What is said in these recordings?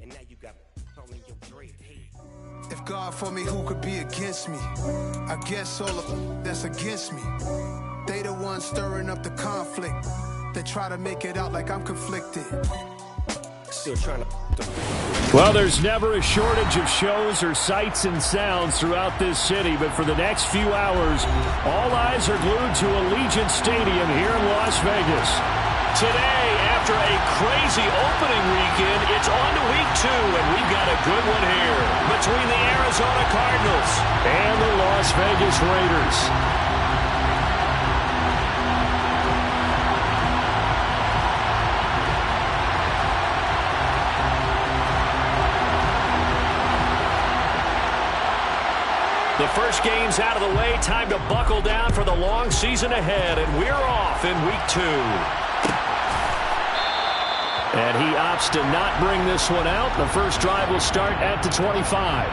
And now you got on your dread. Hey. If God for me, who could be against me? I guess all of that's against me. They the ones stirring up the conflict. They try to make it out like I'm conflicted. Still trying to. Well, there's never a shortage of shows or sights and sounds throughout this city, but for the next few hours, all eyes are glued to Allegiant Stadium here in Las Vegas. Today, after a crazy opening weekend, it's on to week 2, and we've got a good one here between the Arizona Cardinals and the Las Vegas Raiders. The first game's out of the way. Time to buckle down for the long season ahead, and we're off in week 2. And he opts to not bring this one out. The first drive will start at the 25.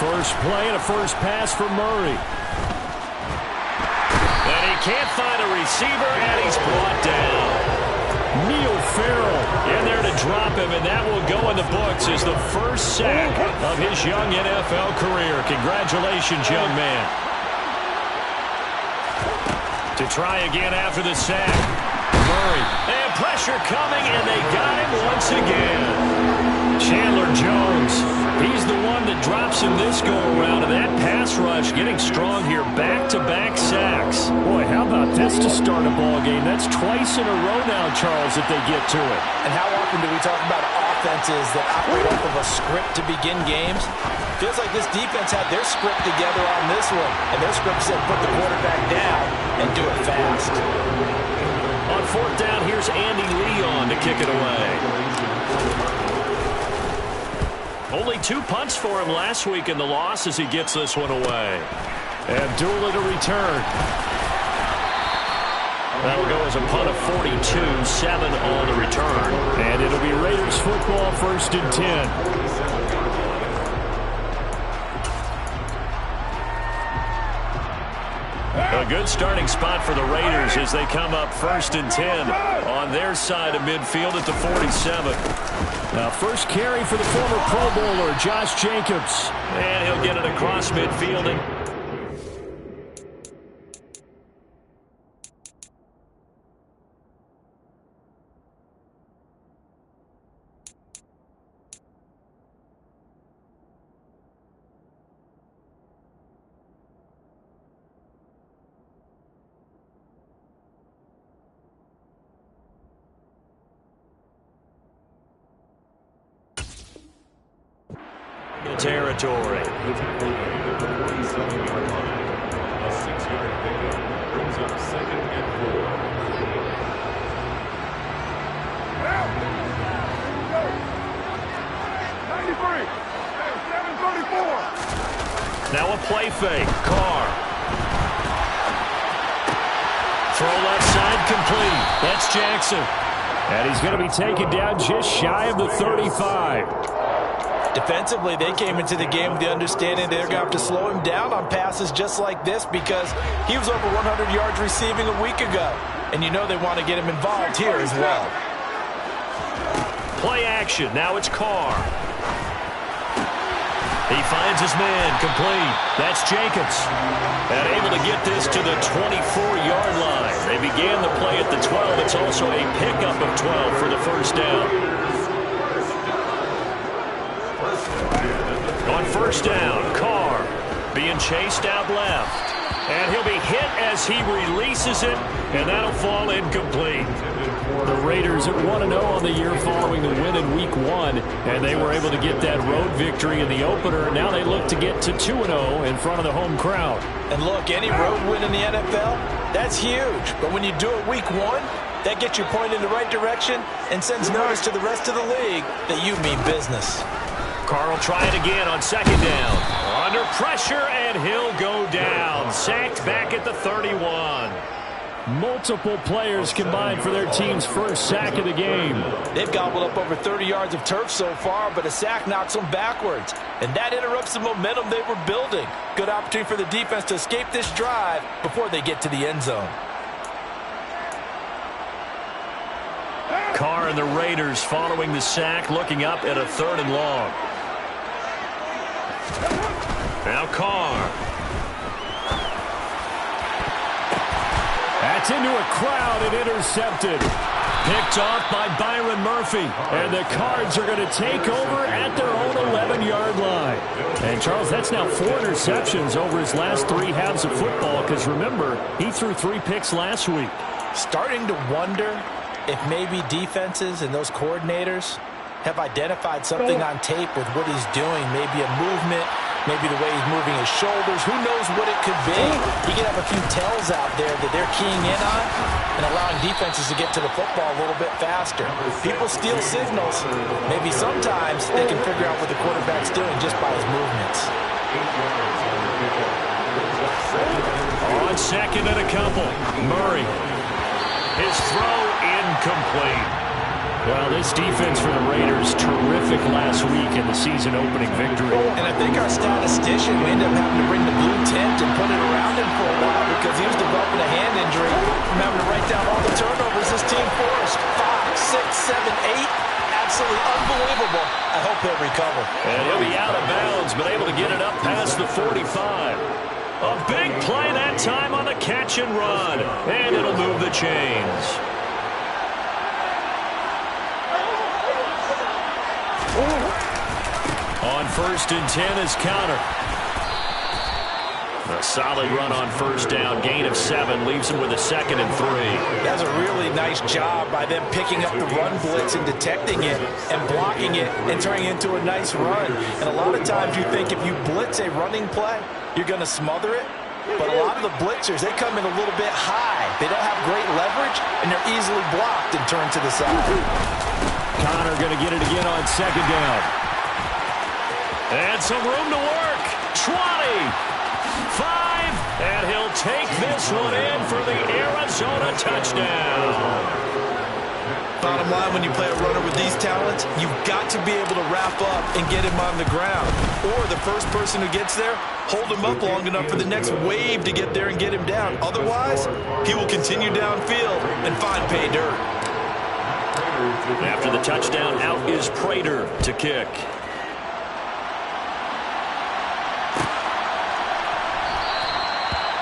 First play and a first pass for Murray. And he can't find a receiver, and he's brought down. Neil Farrell in there to drop him, and that will go in the books as the first sack of his young NFL career. Congratulations, young man. To try again after the sack. Murray. And pressure coming, and they got him once again. Chandler Jones. He's the one that drops him this go-around, and that pass rush getting strong here. Back-to-back sacks. Boy, how about this to start a ball game? That's twice in a row now, Charles, that they get to it. And how often do we talk about offenses that operate off of a script to begin games? Feels like this defense had their script together on this one, and their script said put the quarterback down and do it fast. On fourth down, here's Andy Leon to kick it away. Only 2 punts for him last week in the loss as he gets this one away. Abdullah to return. That'll go as a punt of 42, 7 on the return. And it'll be Raiders football, 1st and 10. A good starting spot for the Raiders as they come up 1st and 10 on their side of midfield at the 47. Now, first carry for the former Pro Bowler, Josh Jacobs. And he'll get it across midfield. And territory. Now a play fake. Carr. Throw left side complete. That's Jackson. And he's going to be taken down just shy of the 35. Defensively, they came into the game with the understanding they're going to have to slow him down on passes just like this because he was over 100 yards receiving a week ago. And you know they want to get him involved here as well. Play action. Now it's Carr. He finds his man complete. That's Jacobs. And able to get this to the 24-yard line. They began the play at the 12. It's also a pickup of 12 for the first down. On first down, Carr being chased out left. And he'll be hit as he releases it, and that'll fall incomplete. The Raiders at 1-0 on the year following the win in Week 1, and they were able to get that road victory in the opener. Now they look to get to 2-0 in front of the home crowd. And look, any road win in the NFL, that's huge. But when you do it Week 1, that gets your point in the right direction and sends notice to the rest of the league that you mean business. Carr will try it again on second down. Under pressure, and he'll go down. sacked back at the 31. Multiple players combined for their team's first sack of the game. They've gobbled up over 30 yards of turf so far, but a sack knocks them backwards. And that interrupts the momentum they were building. Good opportunity for the defense to escape this drive before they get to the end zone. Carr and the Raiders following the sack, looking up at a 3rd and long. Now Carr. That's into a crowd and intercepted. Picked off by Byron Murphy. And the Cards are going to take over at their own 11-yard line. And, Charles, that's now 4 interceptions over his last 3 halves of football because, remember, he threw 3 picks last week. Starting to wonder if maybe defenses and those coordinators have identified something on tape with what he's doing. Maybe a movement, maybe the way he's moving his shoulders. Who knows what it could be? He could have a few tells out there that they're keying in on and allowing defenses to get to the football a little bit faster. People steal signals. Maybe sometimes they can figure out what the quarterback's doing just by his movements. On 2nd and a couple, Murray. His throw incomplete. Well, this defense for the Raiders, terrific last week in the season-opening victory. And I think our statistician, we ended up having to bring the blue tent and put it around him for a while because he was developing a hand injury from having to write down all the turnovers this team forced. 5, 6, 7, 8. Absolutely unbelievable. I hope he'll recover. And he'll be out of bounds, but able to get it up past the 45. A big play that time on the catch and run. And it'll move the chains. On 1st and 10 is Counter. A solid run on 1st down. Gain of 7 leaves him with a 2nd and 3. That's a really nice job by them picking up the run blitz and detecting it and blocking it and turning it into a nice run. And a lot of times you think if you blitz a running play, you're going to smother it. But a lot of the blitzers, they come in a little bit high. They don't have great leverage, and they're easily blocked and turned to the side. Connor going to get it again on 2nd down. And some room to work. 20. 5. And he'll take this one in for the Arizona touchdown. Bottom line, when you play a runner with these talents, you've got to be able to wrap up and get him on the ground. Or the first person who gets there, hold him up long enough for the next wave to get there and get him down. Otherwise, he will continue downfield and find pay dirt. After the touchdown, out is Prater to kick.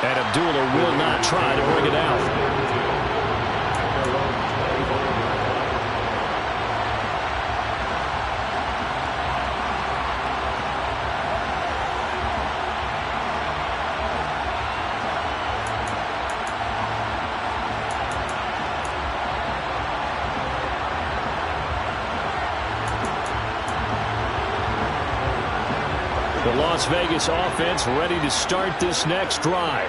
And Abdullah will not try to bring it out. The Las Vegas offense ready to start this next drive.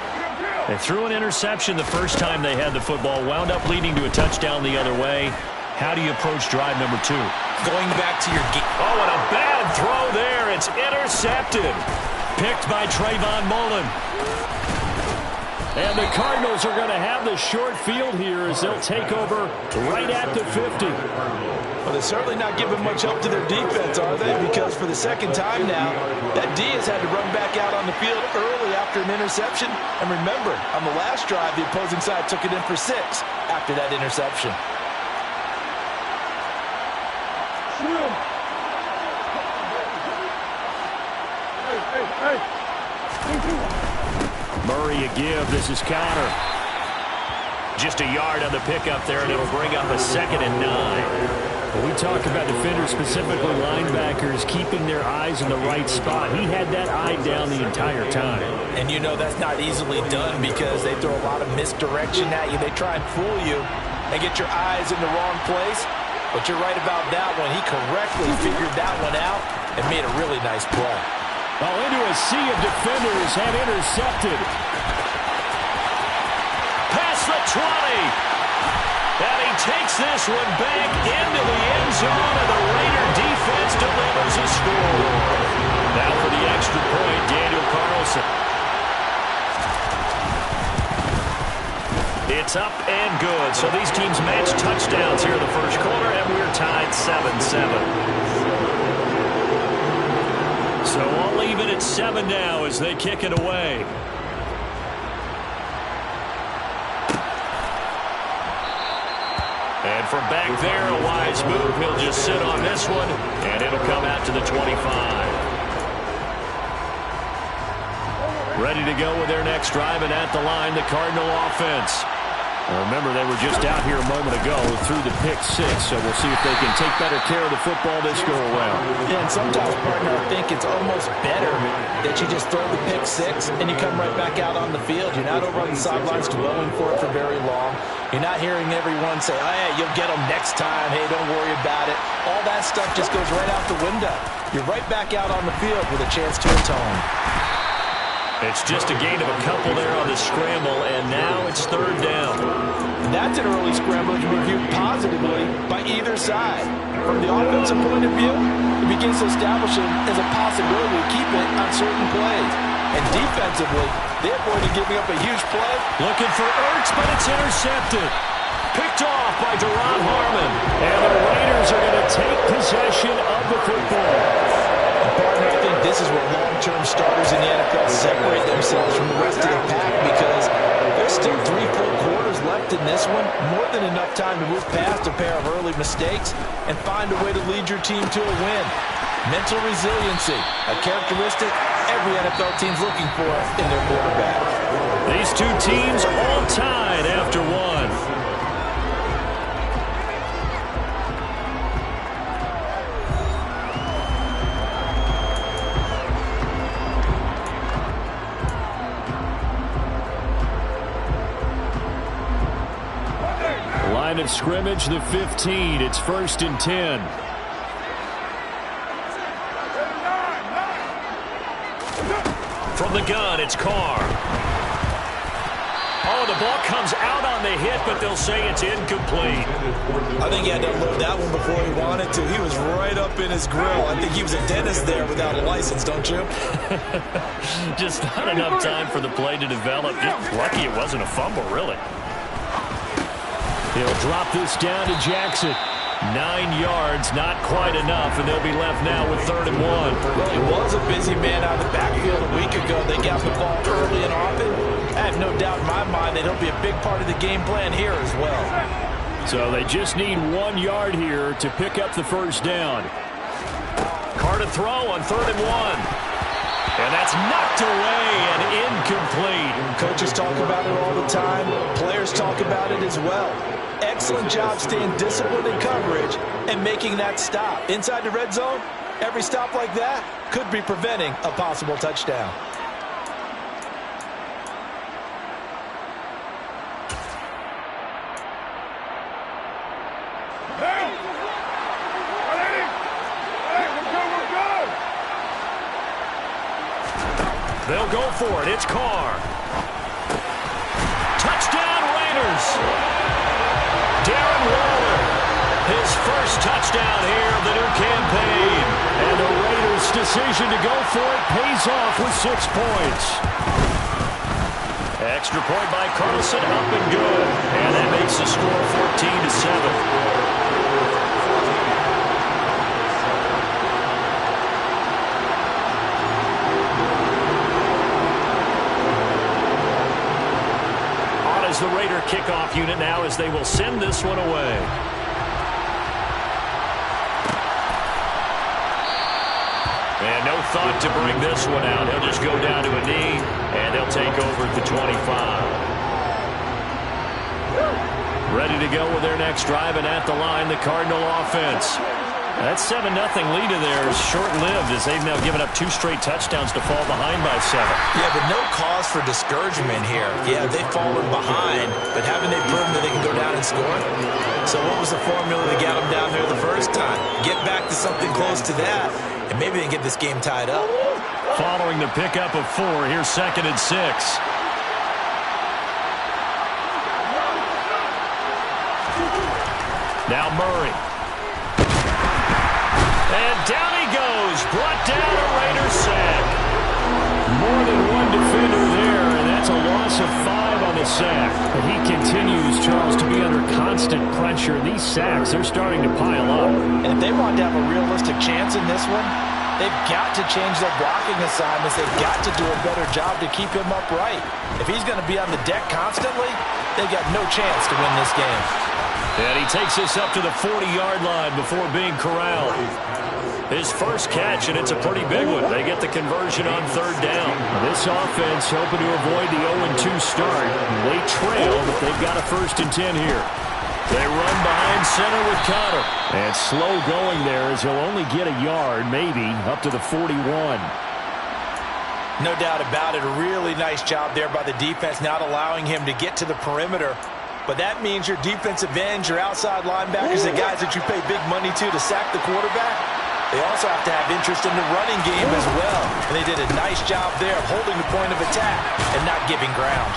They threw an interception the first time they had the football, wound up leading to a touchdown the other way. How do you approach drive number 2? Going back to your game. Oh, and a bad throw there. It's intercepted. Picked by Trayvon Mullen. And the Cardinals are going to have the short field here as they'll take over right at the 50. Well, they're certainly not giving much help to their defense, are they? Because for the second time now, that D has had to run back out on the field early after an interception. And remember, on the last drive, the opposing side took it in for 6 after that interception. Murray a give. This is Counter. Just a yard on the pickup there, and it'll bring up a 2nd and 9. When we talk about defenders, specifically linebackers, keeping their eyes in the right spot. He had that eye down the entire time. And you know that's not easily done because they throw a lot of misdirection at you. They try and fool you and get your eyes in the wrong place. But you're right about that one. He correctly figured that one out and made a really nice play. Oh, into a sea of defenders and intercepted. Past the 20. And he takes this one back into the end zone, and the Raider defense delivers a score. Now for the extra point, Daniel Carlson. It's up and good. So these teams match touchdowns here in the first quarter, and we're tied 7-7. So I'll leave it at 7 now as they kick it away. And from back there, a wise move. He'll just sit on this one, and it'll come out to the 25. Ready to go with their next drive, and at the line, the Cardinal offense. Remember, they were just out here a moment ago through the pick 6, so we'll see if they can take better care of the football this go-around. Yeah, and sometimes, partner, I think it's almost better that you just throw the pick 6 and you come right back out on the field. You're not over on the sidelines dwelling for it for very long. You're not hearing everyone say, oh, hey, you'll get them next time. Hey, don't worry about it. All that stuff just goes right out the window. You're right back out on the field with a chance to atone. It's just a gain of a couple there on the scramble, and now it's 3rd down. That's an early scramble to be viewed positively by either side. From the offensive point of view, it begins to establish it as a possibility to keep it on certain plays. And defensively, they avoided giving up a huge play. Looking for Ertz, but it's intercepted. Picked off by Duron Harmon. And the Raiders are going to take possession of the football. Partner, I think this is where long-term starters in the NFL separate themselves from the rest of the pack, because there's still 3 full quarters left in this one. More than enough time to move past a pair of early mistakes and find a way to lead your team to a win. Mental resiliency, a characteristic every NFL team's looking for in their quarterback. These two teams all tied after 1. Line of scrimmage, the 15. It's 1st and 10. From the gun, it's Carr. Oh, the ball comes out on the hit, but they'll say it's incomplete. I think he had to unload that one before he wanted to. He was right up in his grill. I think he was a dentist there without a license, don't you? Just not enough time for the play to develop. Just lucky it wasn't a fumble, really. He'll drop this down to Jackson. 9 yards, not quite enough, and they'll be left now with 3rd and 1. Well, he was a busy man out of the backfield a week ago. They got the ball early and often. I have no doubt in my mind that he'll be a big part of the game plan here as well. So they just need 1 yard here to pick up the 1st down. Carr to throw on 3rd and 1. And that's knocked away and incomplete. Coaches talk about it all the time. Players talk about it as well. Excellent job staying disciplined in coverage and making that stop. Inside the red zone, every stop like that could be preventing a possible touchdown. They'll go for it. It's Carr. Touchdown, Raiders. Darren Waller, his first touchdown here of the new campaign. And the Raiders' decision to go for it pays off with 6 points. Extra point by Carlson, up and good. And that makes the score 14-7. The Raider kickoff unit now as they will send this one away. And no thought to bring this one out. He'll just go down to a knee, and they'll take over at the 25. Ready to go with their next drive, and at the line, the Cardinal offense. That 7-0 lead of theirs short-lived as they've now given up 2 straight touchdowns to fall behind by 7. Yeah, but no cause for discouragement here. Yeah, they've fallen behind, but haven't they proven that they can go down and score? So what was the formula that got them down there the first time? Get back to something close to that, and maybe they can get this game tied up. Following the pickup of 4, here's 2nd and 6. Now Murray. And down he goes. Brought down a Raider sack. More than one defender there, and that's a loss of 5 on the sack. But he continues, Charles, to be under constant pressure. And these sacks, they're starting to pile up. And if they want to have a realistic chance in this one, they've got to change their blocking assignments. They've got to do a better job to keep him upright. If he's going to be on the deck constantly, they've got no chance to win this game. And he takes us up to the 40-yard line before being corralled. His first catch, and it's a pretty big one. They get the conversion on third down. This offense hoping to avoid the 0-2 start. They trail, but they've got a 1st and 10 here. They run behind center with Conner. And slow going there as he'll only get a yard, maybe, up to the 41. No doubt about it. A really nice job there by the defense, not allowing him to get to the perimeter. But that means your defensive ends, your outside linebackers, the guys that you pay big money to sack the quarterback, they also have to have interest in the running game as well. And they did a nice job there of holding the point of attack and not giving ground.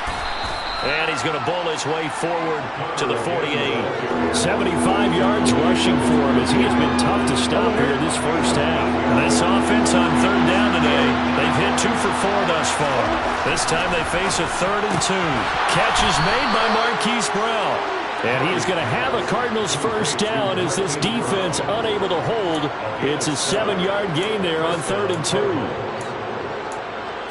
And he's going to bowl his way forward to the 48. 75 yards rushing for him as he has been tough to stop here this first half. This offense on third down today, they've hit 2 for 4 thus far. This time they face a 3rd and 2. Catch is made by Marquise Brown. And he is going to have a Cardinals first down as this defense unable to hold. It's a 7-yard gain there on 3rd and 2.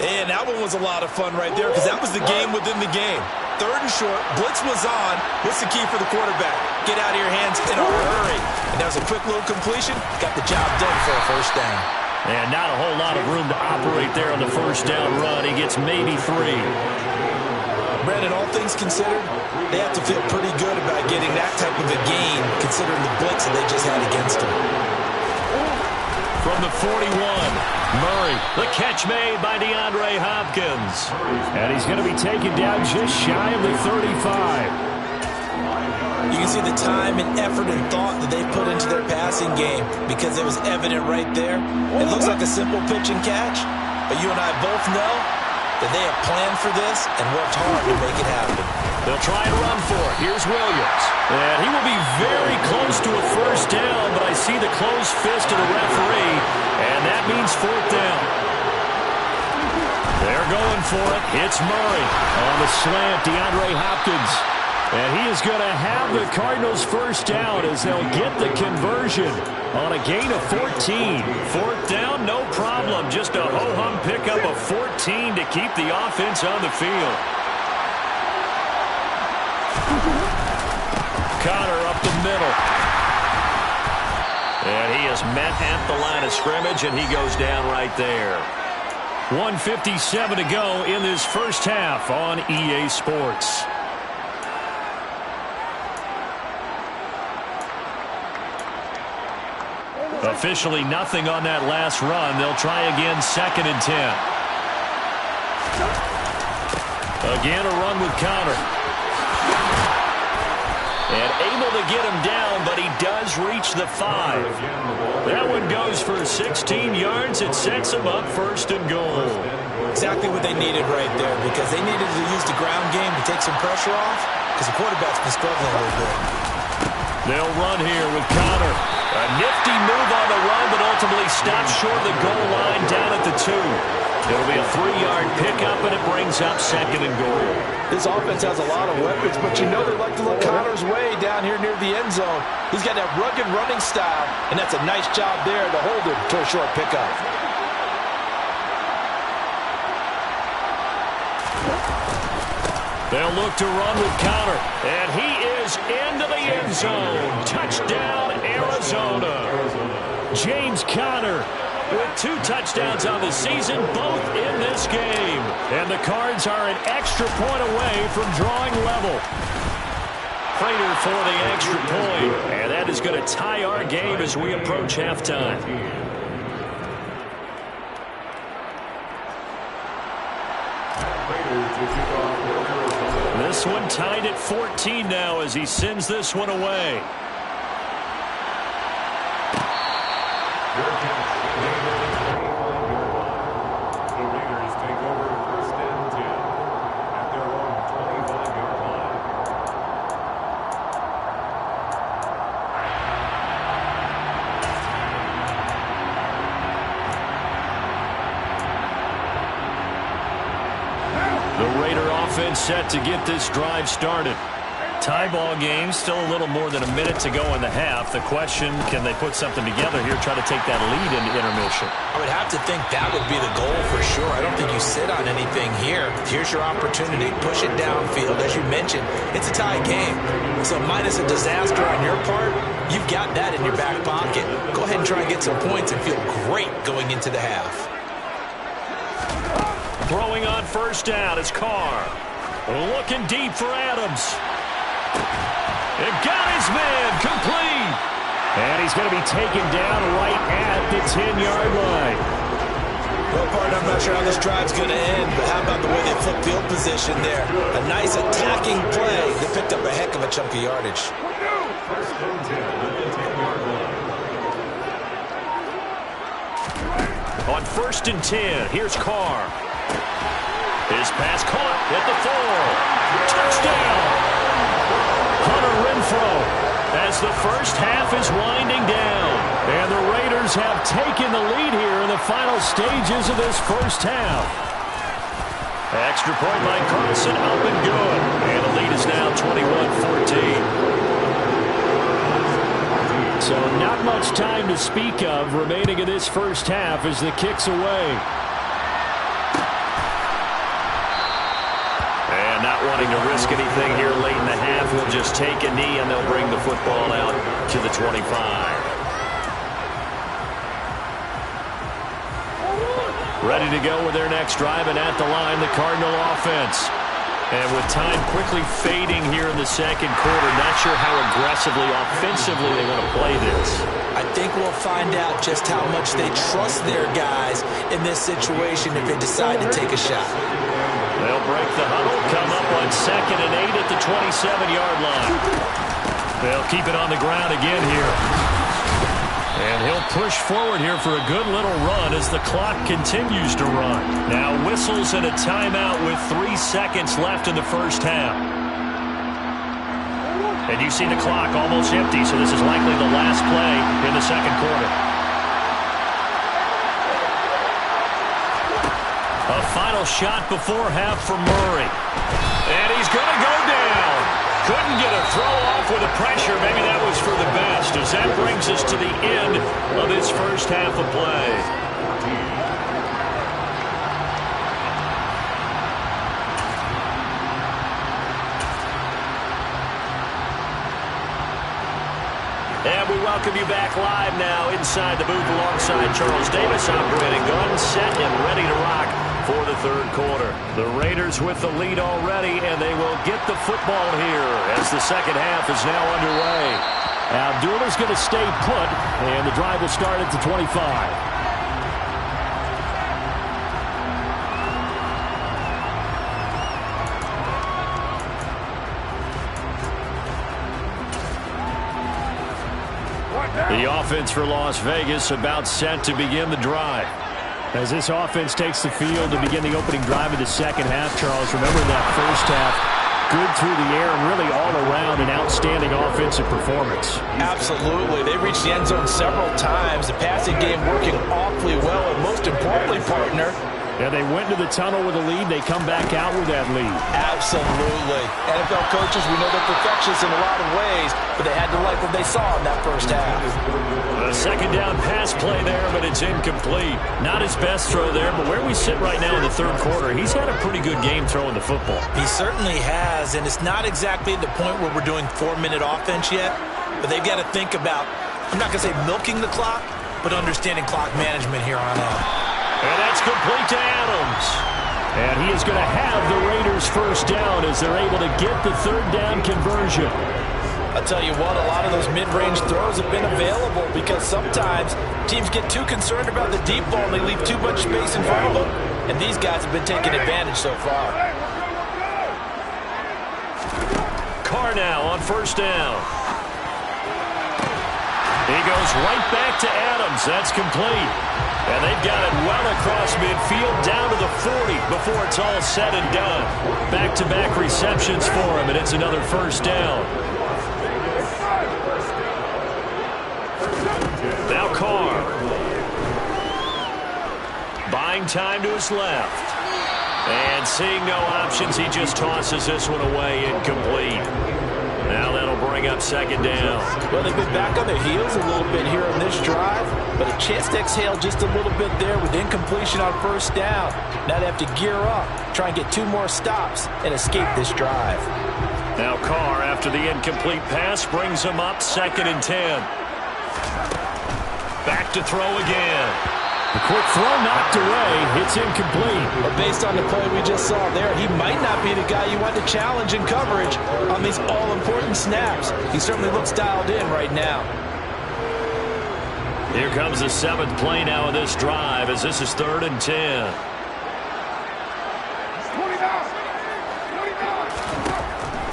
And that one was a lot of fun right there because that was the game within the game. 3rd and short, blitz was on. What's the key for the quarterback? Get out of your hands in a hurry. And that was a quick little completion. Got the job done for a first down. And not a whole lot of room to operate there on the first down run. He gets maybe 3. Brandon, all things considered, they have to feel pretty good about getting that type of a gain considering the blitz that they just had against them. From the 41, Murray, the catch made by DeAndre Hopkins. And he's going to be taken down just shy of the 35. You can see the time and effort and thought that they put into their passing game because it was evident right there. It looks like a simple pitch and catch, but you and I both know that they have planned for this and worked hard to make it happen. They'll try and run for it. Here's Williams. And he will be very close to a first down, but I see the closed fist of the referee, and that means 4th down. They're going for it. It's Murray on the slant, DeAndre Hopkins. And he is going to have the Cardinals first down as they'll get the conversion on a gain of 14. 4th down, no problem. Just a ho-hum pickup of 14 to keep the offense on the field. Conner up the middle. And he is met at the line of scrimmage, and he goes down right there. 1:57 to go in this first half on EA Sports. Officially nothing on that last run. They'll try again, 2nd and 10. Again, a run with Conner. And able to get him down, but he does reach the 5. That one goes for 16 yards. It sets him up 1st and goal. Exactly what they needed right there because they needed to use the ground game to take some pressure off because the quarterback's been struggling a little bit. They'll run here with Conner. A nifty move on the run, but ultimately stops short of the goal line down at the 2. It'll be a 3-yard pickup, and it brings up 2nd and goal. This offense has a lot of weapons, but you know they like to look Conner's way down here near the end zone. He's got that rugged running style, and that's a nice job there to hold him to a short pickup. They'll look to run with Conner, and he is into the end zone. Touchdown, Arizona. James Conner with 2 touchdowns on the season, both in this game. And the Cards are an extra point away from drawing level. Prater for the extra point, and that is going to tie our game as we approach halftime. This one tied at 14 now as he sends this one away. The Raider offense set to get this drive started. Tie ball game, still a little more than a minute to go in the half. The question, can they put something together here, try to take that lead into intermission? I would have to think that would be the goal for sure. I don't think you sit on anything here. Here's your opportunity. Push it downfield. As you mentioned, it's a tie game. So minus a disaster on your part, you've got that in your back pocket. Go ahead and try and get some points and feel great going into the half. Throwing on first down is Carr. Looking deep for Adams. It got his man complete. And he's going to be taken down right at the 10-yard line. Well, partner, I'm not sure how this drive's going to end, but how about the way they flip field position there? A nice attacking play. They picked up a heck of a chunk of yardage. On 1st and 10, here's Carr. His pass caught at the 4. Touchdown! Hunter Renfro as the first half is winding down. And the Raiders have taken the lead here in the final stages of this first half. Extra point by Carlson, up and good. And the lead is now 21-14. So not much time to speak of remaining in this first half as the kick's away. Not wanting to risk anything here late in the half, will just take a knee and they'll bring the football out to the 25. Ready to go with their next drive, and at the line, the Cardinal offense. And with time quickly fading here in the second quarter, not sure how aggressively, offensively they want to play this. I think we'll find out just how much they trust their guys in this situation if they decide to take a shot. They'll break the huddle, come up on 2nd and 8 at the 27-yard line. They'll keep it on the ground again here. And he'll push forward here for a good little run as the clock continues to run. Now whistles and a timeout with 3 seconds left in the first half. And you see the clock almost empty, so this is likely the last play in the second quarter. A final shot before half from Murray. And he's going to go down. Couldn't get a throw off with the pressure. Maybe that was for the best, as that brings us to the end of this first half of play. And we welcome you back live now inside the booth alongside Charles Davis. I'm Brandon Gunn, set and ready to rock for the third quarter. The Raiders with the lead already, and they will get the football here as the second half is now underway. Abdullah's going to stay put, and the drive will start at the 25. The offense for Las Vegas about set to begin the drive. As this offense takes the field to begin the opening drive of the second half, Charles, remember that first half, good through the air and really all around an outstanding offensive performance. Absolutely. They reached the end zone several times. The passing game working awfully well, and most importantly, partner, yeah, they went to the tunnel with a lead. They come back out with that lead. Absolutely. NFL coaches, we know they're perfectionists in a lot of ways, but they had to like what they saw in that first half. A second down pass play there, but it's incomplete. Not his best throw there, but where we sit right now in the third quarter, he's had a pretty good game throwing the football. He certainly has, and it's not exactly the point where we're doing 4-minute offense yet, but they've got to think about, I'm not going to say milking the clock, but understanding clock management here on out. And that's complete to Adams. And he is going to have the Raiders first down as they're able to get the third down conversion. I'll tell you what, a lot of those mid-range throws have been available because sometimes teams get too concerned about the deep ball and they leave too much space in front of them. And these guys have been taking advantage so far. Carr now on first down. He goes right back to Adams. That's complete. And they've got it well across midfield down to the 40 before it's all said and done. Back-to-back receptions for him, and it's another first down. Now Carr. Buying time to his left. And seeing no options, he just tosses this one away, incomplete. Now that'll bring up second down. Well, they've been back on their heels a little bit here on this drive, but a chance to exhale just a little bit there with incompletion on first down. Now they have to gear up, try and get 2 more stops, and escape this drive. Now Carr, after the incomplete pass, brings him up 2nd and 10. Back to throw again. The quick throw knocked away. It's incomplete. But based on the play we just saw there, he might not be the guy you want to challenge in coverage on these all-important snaps. He certainly looks dialed in right now. Here comes the 7th play now of this drive as this is 3rd and 10.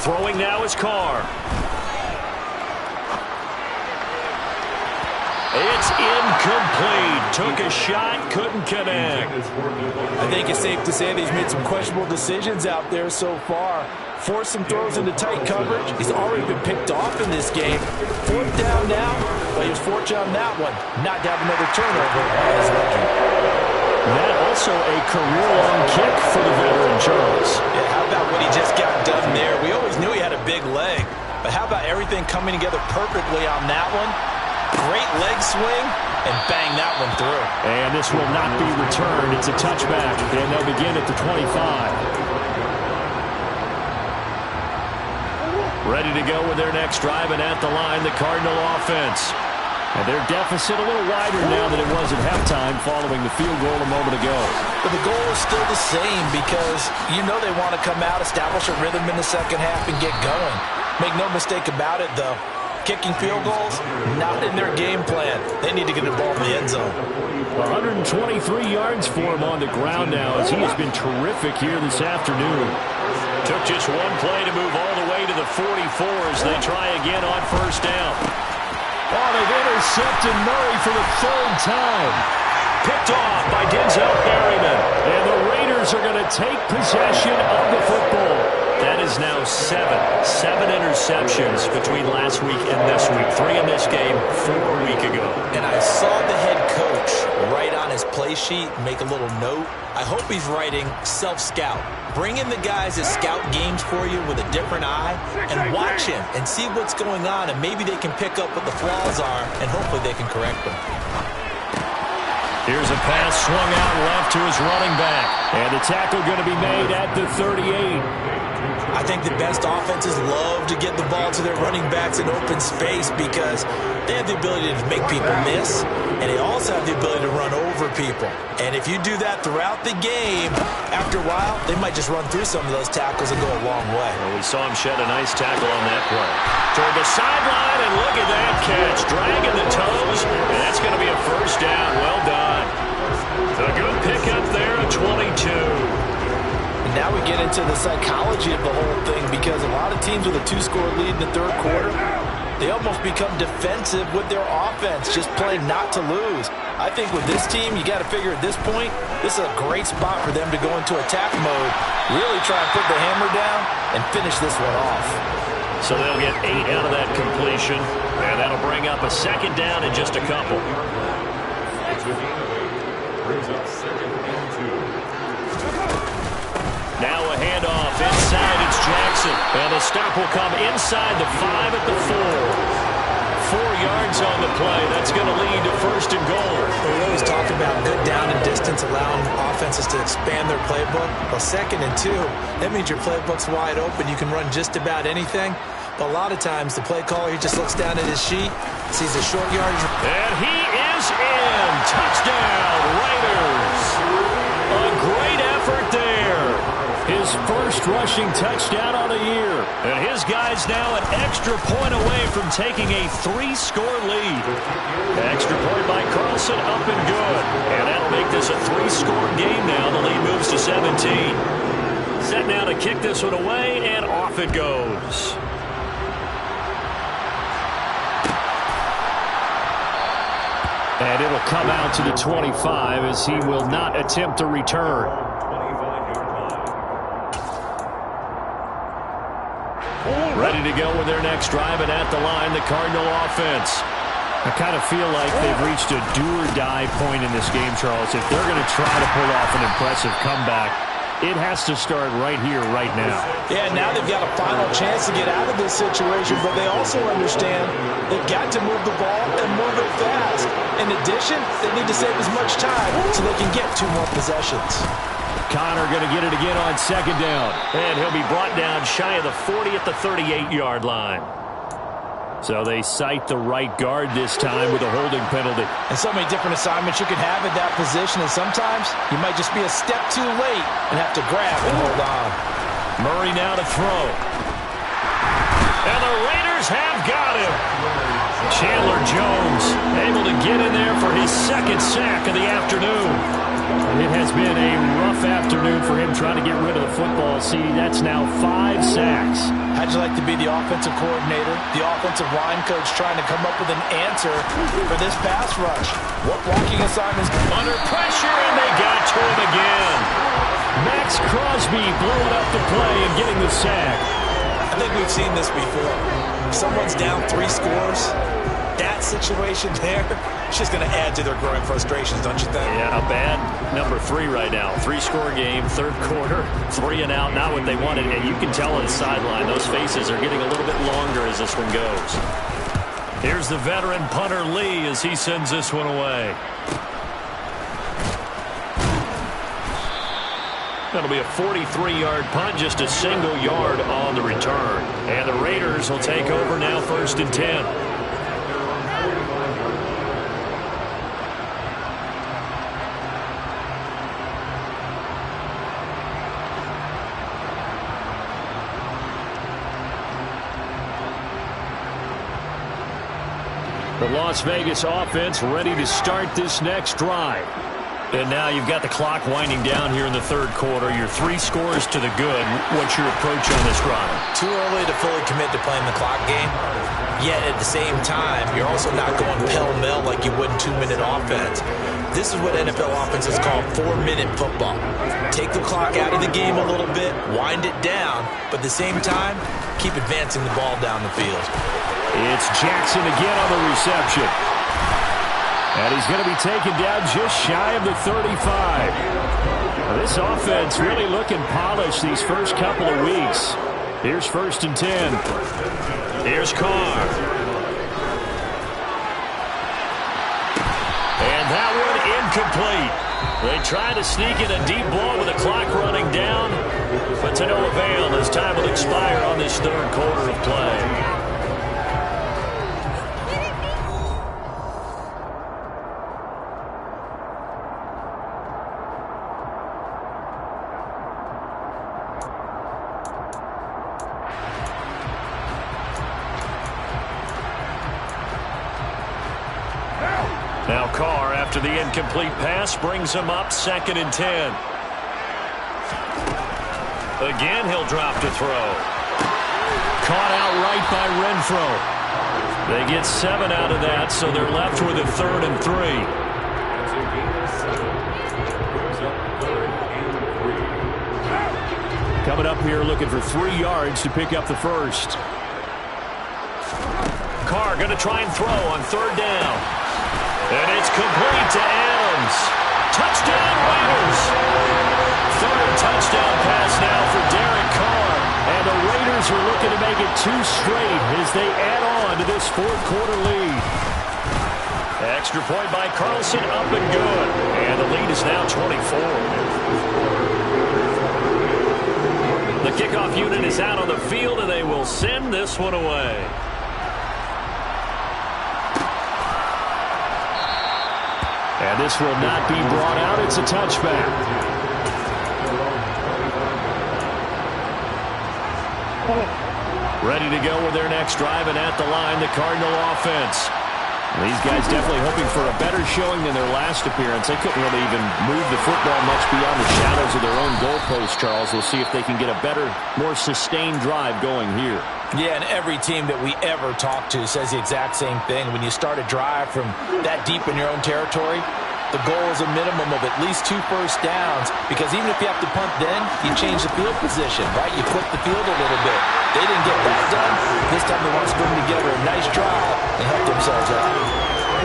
Throwing now is Carr. It's incomplete. Took a shot, couldn't connect. I think it's safe to say that he's made some questionable decisions out there so far. Forced some throws into tight coverage. He's already been picked off in this game. 4th down now. Well, he was fortunate on that one. Not to have another turnover on his ledger. That also a career-long kick for the veteran Charles. Yeah, how about what he just got done there? We always knew he had a big leg. But how about everything coming together perfectly on that one? Great leg swing, and bang that one through. And this will not be returned. It's a touchback, and they'll begin at the 25. Ready to go with their next drive, and at the line, the Cardinal offense. And their deficit a little wider now than it was at halftime following the field goal a moment ago. But the goal is still the same because you know they want to come out, establish a rhythm in the second half, and get going. Make no mistake about it, though. Kicking field goals, not in their game plan. They need to get the ball in the end zone. 123 yards for him on the ground now as he has been terrific here this afternoon. Took just one play to move all the way to the 44 as they try again on first down. Oh, they've intercepted Murray for the 3rd time. Picked off by Denzel Perryman. And the Raiders are going to take possession of the football. That is now 7 interceptions between last week and this week. 3 in this game, 4 a week ago. And I saw the head coach write on his play sheet, make a little note. I hope he's writing self-scout. Bring in the guys that scout games for you with a different eye and watch him and see what's going on, and maybe they can pick up what the flaws are, and hopefully they can correct them. Here's a pass swung out left to his running back. And the tackle going to be made at the 38. I think the best offenses love to get the ball to their running backs in open space because they have the ability to make people miss, and they also have the ability to run over people. And if you do that throughout the game, after a while, they might just run through some of those tackles and go a long way. Well, we saw him shed a nice tackle on that play. Toward the sideline, and look at that catch. Dragging the toes, and that's going to be a first down. Well done. A good pickup there at 22. Now we get into the psychology of the whole thing because a lot of teams with a 2-score lead in the 3rd quarter, they almost become defensive with their offense, just playing not to lose. I think with this team, you got to figure at this point, this is a great spot for them to go into attack mode, really try and put the hammer down and finish this one off. So they'll get 8 out of that completion, and that'll bring up a 2nd down in just a couple. Now a handoff inside, it's Jackson. And the stop will come inside the 5 at the 4. 4 yards on the play. That's going to lead to 1st and goal. We always talk about good down and distance, allowing offenses to expand their playbook. Well, 2nd and 2, that means your playbook's wide open. You can run just about anything. But a lot of times, the play caller, he just looks down at his sheet, sees the short yardage. And he is in. Touchdown, Raiders. A great effort there. His first rushing touchdown on the year. And his guys now an extra point away from taking a 3-score lead. Extra point by Carlson, up and good. And that'll make this a 3-score game now. The lead moves to 17. Set now to kick this one away, and off it goes. And it'll come out to the 25 as he will not attempt a return. Ready to go with their next drive, and at the line, the Cardinal offense. I kind of feel like they've reached a do-or-die point in this game, Charles. If they're going to try to pull off an impressive comeback, it has to start right here, right now. Yeah, now they've got a final chance to get out of this situation, but they also understand they've got to move the ball and move it fast. In addition, they need to save as much time so they can get 2 more possessions. Connor going to get it again on 2nd down. And he'll be brought down shy of the 40 at the 38-yard line. So they cite the right guard this time with a holding penalty. And so many different assignments you can have at that position, and sometimes you might just be a step too late and have to grab and hold on. Murray now to throw. And the Raiders have got him. Chandler Jones able to get in there for his 2nd sack of the afternoon. It has been a rough afternoon for him trying to get rid of the football. See, that's now 5 sacks. How'd you like to be the offensive coordinator, the offensive line coach trying to come up with an answer for this pass rush? What blocking assignments? Under pressure, and they got to him again. Max Crosby blowing up the play and getting the sack. I think we've seen this before. If someone's down 3 scores, that situation there, it's just going to add to their growing frustrations, don't you think? Yeah, a bad number 3 right now. 3-score game, 3rd quarter, 3 and out, not what they wanted. And you can tell on the sideline, those faces are getting a little bit longer as this one goes. Here's the veteran punter Lee as he sends this one away. That'll be a 43-yard punt, just a single yard on the return. And the Raiders will take over now, 1st and 10. The Las Vegas offense ready to start this next drive. And now you've got the clock winding down here in the 3rd quarter. You're 3 scores to the good. What's your approach on this drive? Too early to fully commit to playing the clock game. Yet at the same time, you're also not going pell-mell like you would in 2-minute offense. This is what NFL offenses call 4-minute football. Take the clock out of the game a little bit, wind it down, but at the same time, keep advancing the ball down the field. It's Jackson again on the reception. And he's going to be taken down just shy of the 35. This offense really looking polished these first couple of weeks. Here's 1st and 10. Here's Carr. And that one incomplete. They try to sneak in a deep ball with the clock running down, but to no avail as time will expire on this 3rd quarter of play. Now Carr, after the incomplete pass, brings him up 2nd and 10. Again, he'll drop to throw. Caught out right by Renfro. They get 7 out of that, so they're left with a 3rd and 3. Coming up here looking for 3 yards to pick up the 1st. Carr going to try and throw on 3rd down. And it's complete to Adams. Touchdown, Raiders. 3rd touchdown pass now for Derek Carr. And the Raiders are looking to make it 2 straight as they add on to this 4th quarter lead. Extra point by Carlson, up and good. And the lead is now 24. The kickoff unit is out on the field, and they will send this one away. And this will not be brought out. It's a touchback. Ready to go with their next drive, and at the line, the Cardinal offense. These guys definitely hoping for a better showing than their last appearance. They couldn't really even move the football much beyond the shadows of their own goalpost, Charles. We'll see if they can get a better, more sustained drive going here. Yeah, and every team that we ever talk to says the exact same thing. When you start a drive from that deep in your own territory, the goal is a minimum of at least 2 first downs, because even if you have to punt then, you change the field position, right? You flip the field a little bit. They didn't get that done. This time they want to string together a nice drive and help themselves out.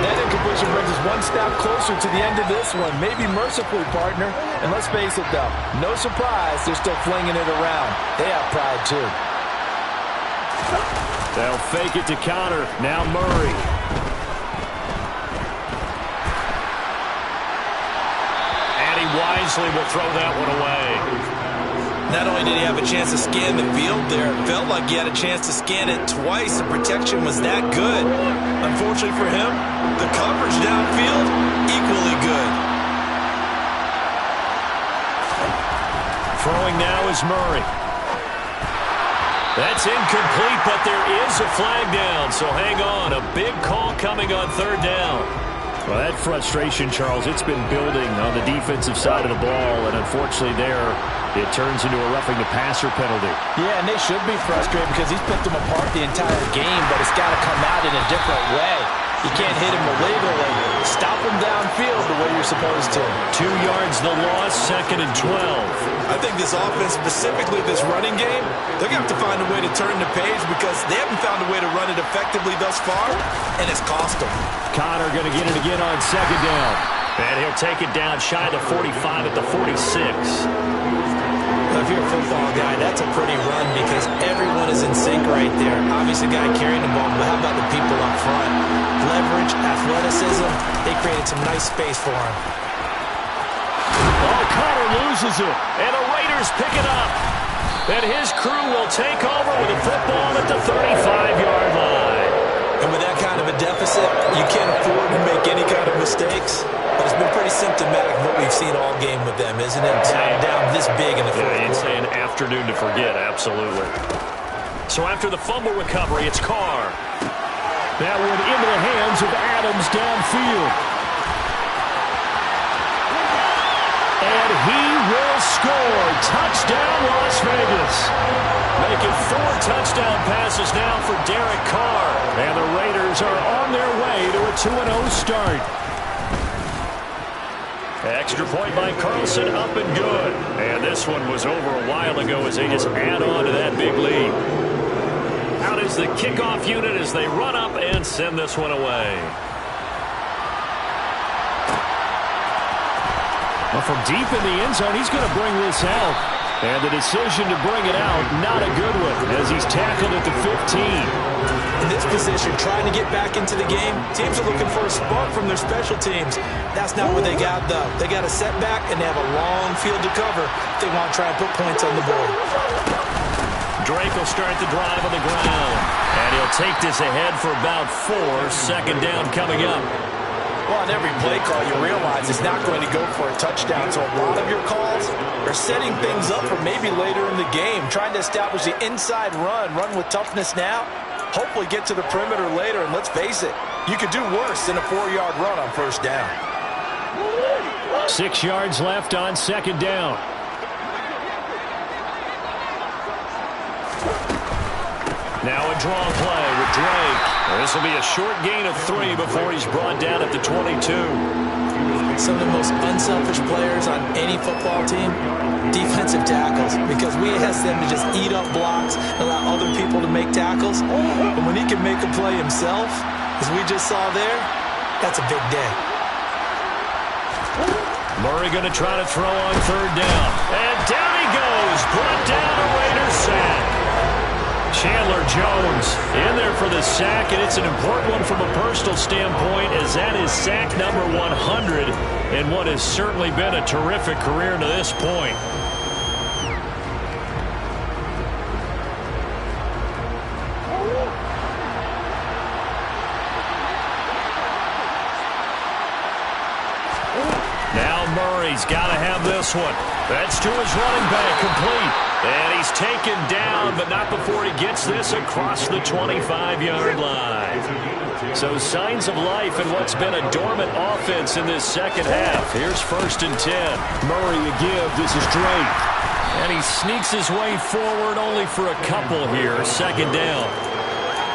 That incompletion brings us one snap closer to the end of this one. Maybe mercifully, partner. And let's face it, though, no surprise, they're still flinging it around. They have pride, too. They'll fake it to Connor. Now Murray. And he wisely will throw that one away. Not only did he have a chance to scan the field there, it felt like he had a chance to scan it twice. The protection was that good. Unfortunately for him, the coverage downfield, equally good. Throwing now is Murray. That's incomplete, but there is a flag down, so hang on. A big call coming on third down. Well, that frustration, Charles, it's been building on the defensive side of the ball, and unfortunately there, it turns into a roughing the passer penalty. Yeah, and they should be frustrated because he's picked them apart the entire game, but it's got to come out in a different way. You can't hit him illegally. Stop him downfield the way you're supposed to. 2 yards the loss, 2nd and 12. I think this offense, specifically this running game, they're going to have to find a way to turn the page because they haven't found a way to run it effectively thus far, and it's cost them. Connor going to get it again on 2nd down. And he'll take it down shy of the 45 at the 46. If you're a football guy, that's a pretty run because everyone is in sync right there. Obviously, the guy carrying the ball, but how about the people up front? Leverage, athleticism, they created some nice space for him. Oh, Connor loses it, and the Raiders pick it up. And his crew will take over with a football at the 35-yard line. And with that kind of a deficit, you can't afford to make any kind of mistakes. But it's been pretty symptomatic of what we've seen all game with them, isn't it? Down this big in the fourth quarter. You'd say an afternoon to forget, absolutely. So after the fumble recovery, it's Carr. That one into the hands of Adams downfield. And he will score. Touchdown, Las Vegas. Making 4 touchdown passes now for Derek Carr. And the Raiders are on their way to a 2-0 start. Extra point by Carlson, up and good. And this one was over a while ago as they just add on to that big lead. Out is the kickoff unit as they run up and send this one away. Well, from deep in the end zone, he's going to bring this out. And the decision to bring it out, not a good one, as he's tackled at the 15. In this position, trying to get back into the game, teams are looking for a spark from their special teams. That's not what they got, though. They got a setback, and they have a long field to cover if they want to try and put points on the board. Drake will start the drive on the ground, and he'll take this ahead for about 4. 2nd down coming up. Well, on every play call, you realize it's not going to go for a touchdown, so a lot of your calls are setting things up for maybe later in the game, trying to establish the inside run with toughness now, hopefully get to the perimeter later, and let's face it, you could do worse than a 4-yard run on 1st down. 6 yards left on 2nd down. Now a draw play with Drake. This will be a short gain of 3 before he's brought down at the 22. Some of the most unselfish players on any football team, defensive tackles, because we ask them to just eat up blocks, allow other people to make tackles. But when he can make a play himself, as we just saw there, that's a big day. Murray going to try to throw on 3rd down. And down he goes. Brought down a Raiders sack. Chandler Jones in there for the sack, and it's an important one from a personal standpoint as that is sack number 100 in what has certainly been a terrific career to this point. Now Murray's got to have this one. That's to his running back, complete. And he's taken down, but not before he gets this across the 25-yard line. So signs of life in what's been a dormant offense in this second half. Here's 1st and 10. Murray to give. This is Drake. And he sneaks his way forward only for a couple here. 2nd down.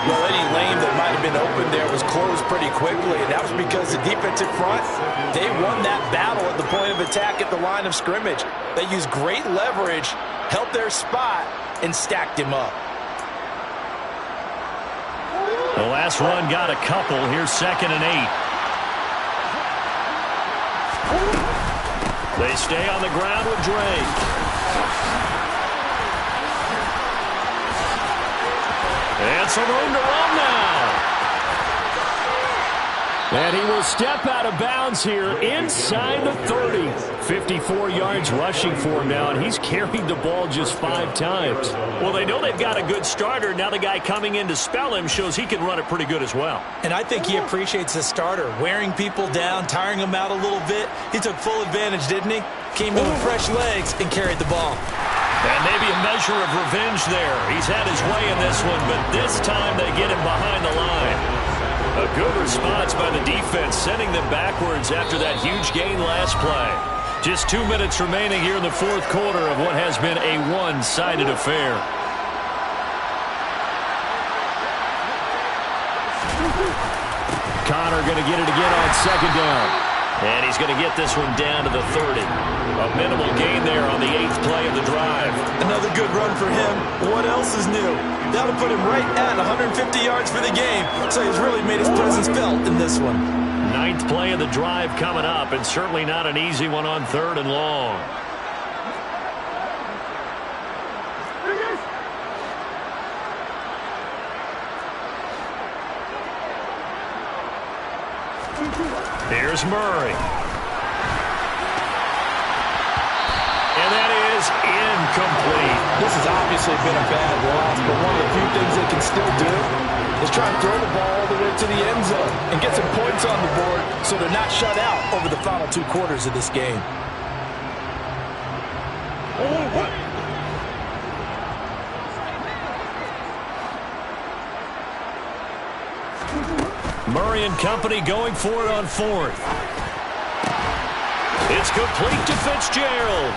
Well, any lane that might have been open there was closed pretty quickly, and that was because the defensive front, they won that battle at the point of attack at the line of scrimmage. They used great leverage, held their spot, and stacked him up. The last run got a couple. Here's 2nd and 8. They stay on the ground with Drake. And some room to run now. And he will step out of bounds here inside the 30. 54 yards rushing for him now, and he's carried the ball just 5 times. Well, they know they've got a good starter. Now the guy coming in to spell him shows he can run it pretty good as well. And I think he appreciates the starter, wearing people down, tiring them out a little bit. He took full advantage, didn't he? Came in with fresh legs and carried the ball. And maybe a measure of revenge there. He's had his way in this one, but this time they get him behind the line. A good response by the defense, sending them backwards after that huge gain last play. Just 2 minutes remaining here in the fourth quarter of what has been a one-sided affair. Connor going to get it again on second down. And he's going to get this one down to the 30. A minimal gain there on the 8th play of the drive. Another good run for him. What else is new? That'll put him right at 150 yards for the game. So he's really made his presence felt in this one. 9th play of the drive coming up, and certainly not an easy one on 3rd and long. Here's Murray. And that is incomplete. This has obviously been a bad loss, but one of the few things they can still do is try and throw the ball all the way to the end zone and get some points on the board so they're not shut out over the final 2 quarters of this game. Murray and company going for it on 4th. It's complete to Fitzgerald.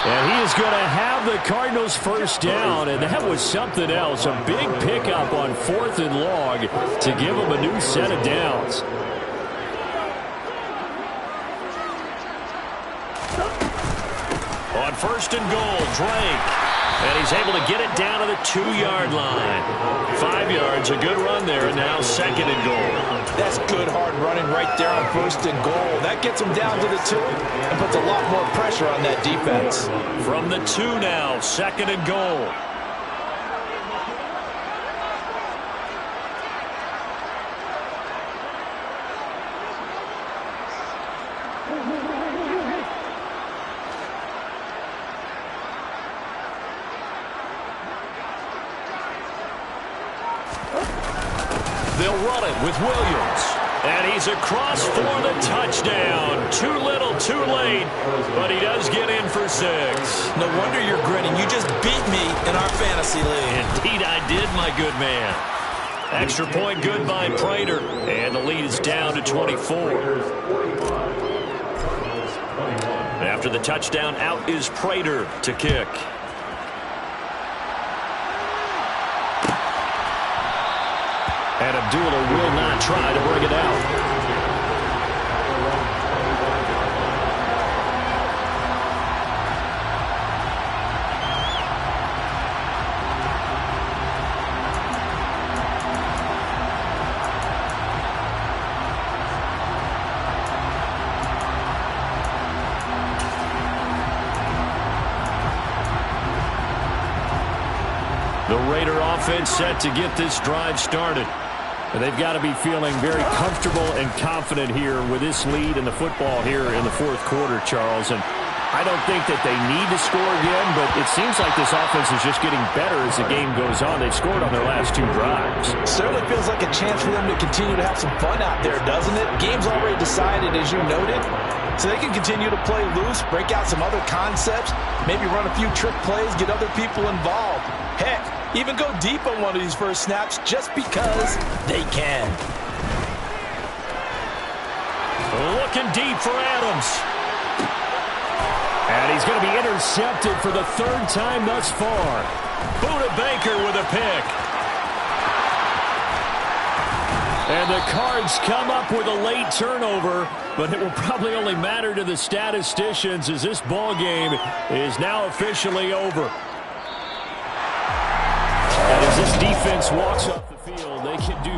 And he is going to have the Cardinals first down, and that was something else. A big pickup on 4th and long to give them a new set of downs. On 1st and goal, Drake. And he's able to get it down to the 2-yard line. 5 yards, a good run there, and now 2nd and goal. That's good hard running right there on 1st and goal. That gets him down to the 2 and puts a lot more pressure on that defense. From the 2 now, 2nd and goal. They'll run it with Williams. And he's across for the touchdown. Too little, too late. But he does get in for 6. No wonder you're grinning. You just beat me in our fantasy league. Indeed I did, my good man. Extra point good by Prater. And the lead is down to 24. After the touchdown, out is Prater to kick. And Abdullah will not try to bring it out. The Raider offense set to get this drive started. And they've got to be feeling very comfortable and confident here with this lead in the football here in the fourth quarter, Charles. And I don't think that they need to score again, but it seems like this offense is just getting better as the game goes on. They've scored on their last 2 drives. Certainly feels like a chance for them to continue to have some fun out there, doesn't it? Game's already decided, as you noted. So they can continue to play loose, break out some other concepts, maybe run a few trick plays, get other people involved. Heck, even go deep on one of these first snaps just because they can. Looking deep for Adams. And he's going to be intercepted for the 3rd time thus far. Buda Baker with a pick. And the Cards come up with a late turnover, but it will probably only matter to the statisticians as this ball game is now officially over. And as this defense walks off the field, they can do